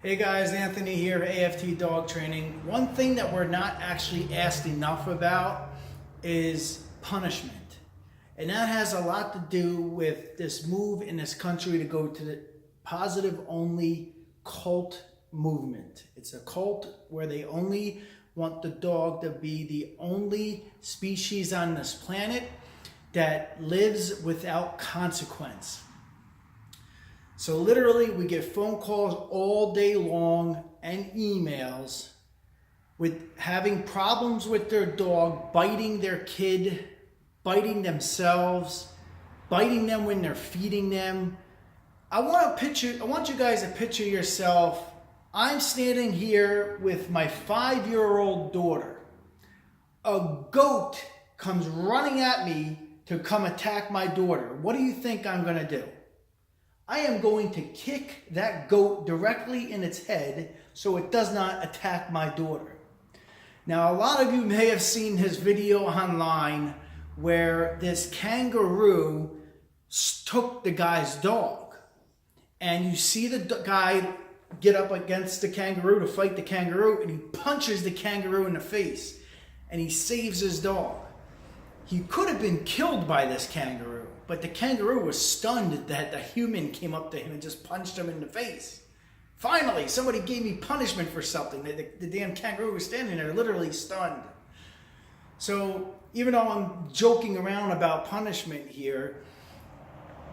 Hey guys, Anthony here, AFT Dog Training. One thing that we're not actually asked enough about is punishment. And that has a lot to do with this move in this country to go to the positive only cult movement. It's a cult where they only want the dog to be the only species on this planet that lives without consequence. So literally we get phone calls all day long and emails with having problems with their dog, biting their kid, biting themselves, biting them when they're feeding them. I want you guys to picture yourself. I'm standing here with my 5-year-old daughter. A goat comes running at me to come attack my daughter. What do you think I'm going to do? I am going to kick that goat directly in its head so it does not attack my daughter. Now, a lot of you may have seen his video online where this kangaroo took the guy's dog. And you see the guy get up against the kangaroo to fight the kangaroo, and he punches the kangaroo in the face, and he saves his dog. He could have been killed by this kangaroo, but the kangaroo was stunned that the human came up to him and just punched him in the face. Finally, somebody gave me punishment for something. The damn kangaroo was standing there literally stunned. So even though I'm joking around about punishment here,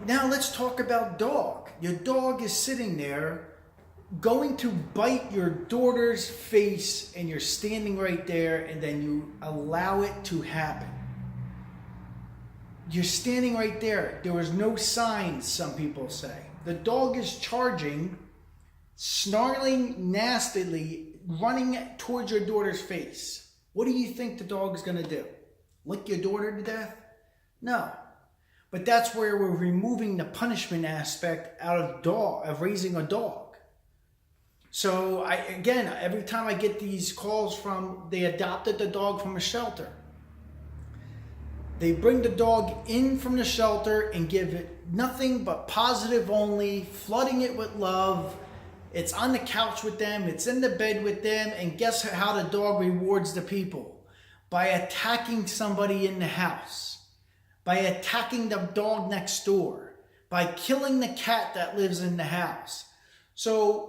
now let's talk about dog. Your dog is sitting there going to bite your daughter's face, and you're standing right there, and then you allow it to happen. You're standing right there. There was no signs, some people say. The dog is charging, snarling nastily, running towards your daughter's face. What do you think the dog is going to do? Lick your daughter to death? No. But that's where we're removing the punishment aspect out of raising a dog. So again, every time I get these calls they adopted the dog from a shelter. They bring the dog in from the shelter and give it nothing but positive only, flooding it with love. It's on the couch with them, it's in the bed with them, and guess how the dog rewards the people? By attacking somebody in the house, by attacking the dog next door, by killing the cat that lives in the house. So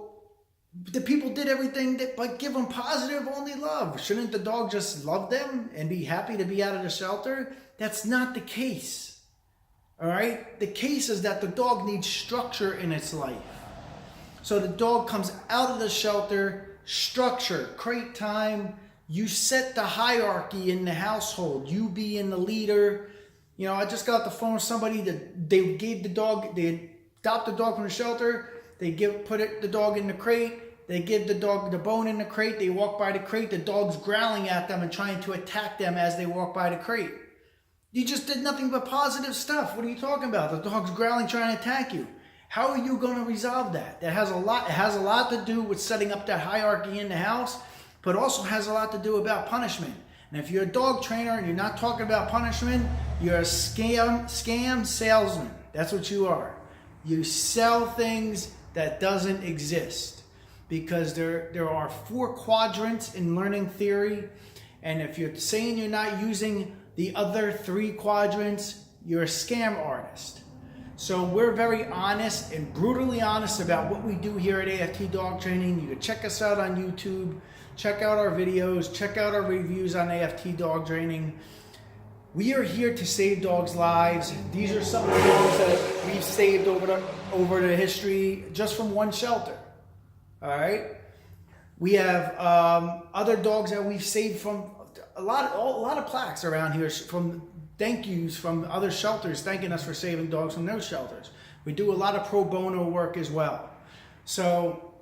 the people did everything but give them positive only love. Shouldn't the dog just love them and be happy to be out of the shelter? That's not the case. All right? The case is that the dog needs structure in its life. So the dog comes out of the shelter, structure, crate time. You set the hierarchy in the household. You being the leader. You know, I just got the phone with somebody that they adopt the dog from the shelter. They put the dog in the crate. They give the dog the bone in the crate. They walk by the crate. The dog's growling at them and trying to attack them as they walk by the crate. You just did nothing but positive stuff. What are you talking about? The dog's growling, trying to attack you. How are you going to resolve that? It has a lot to do with setting up that hierarchy in the house, but also has a lot to do about punishment. And if you're a dog trainer and you're not talking about punishment, you're a scam salesman. That's what you are. You sell things that doesn't exist, because there are 4 quadrants in learning theory, and if you're saying you're not using the other 3 quadrants, you're a scam artist. So we're very honest and brutally honest about what we do here at AFT Dog Training. You can check us out on YouTube, check out our videos, check out our reviews on AFT Dog Training. We are here to save dogs' lives. These are some of the dogs that we've saved over the history just from one shelter. All right. We have other dogs that we've saved from a lot of plaques around here from thank yous from other shelters thanking us for saving dogs from those shelters. We do a lot of pro bono work as well. So,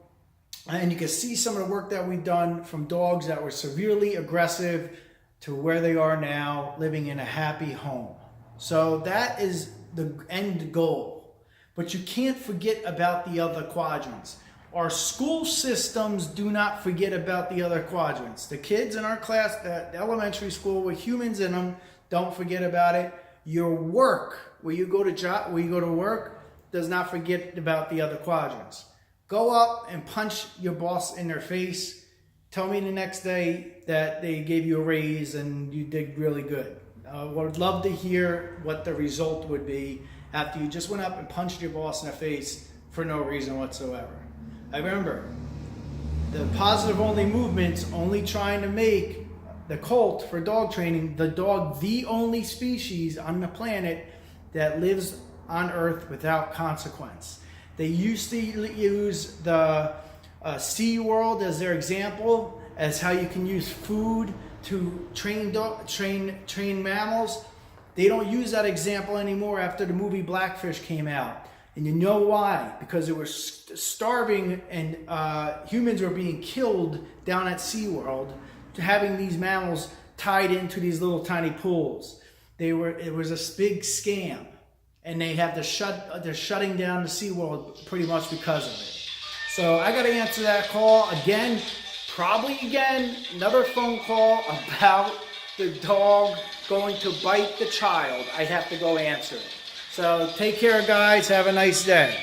and you can see some of the work that we've done from dogs that were severely aggressive to where they are now, living in a happy home. So that is the end goal. But you can't forget about the other quadrants. Our school systems do not forget about the other quadrants. The kids in our class at elementary school with humans in them, don't forget about it. Your work, where you go to work, does not forget about the other quadrants. Go up and punch your boss in their face. Tell me the next day that they gave you a raise and you did really good. I would love to hear what the result would be after you just went up and punched your boss in the face for no reason whatsoever. I remember the positive only movement's only trying to make the colt for dog training, the dog, the only species on the planet that lives on Earth without consequence. They used to use the SeaWorld as their example, as how you can use food to train mammals. They don't use that example anymore after the movie Blackfish came out. And you know why? Because they were starving and humans were being killed down at SeaWorld to having these mammals tied into these little tiny pools. It was a big scam. And they have to they're shutting down the SeaWorld pretty much because of it. So I got to answer that call again, probably again, another phone call about the dog going to bite the child. I'd have to go answer it. So take care, guys. Have a nice day.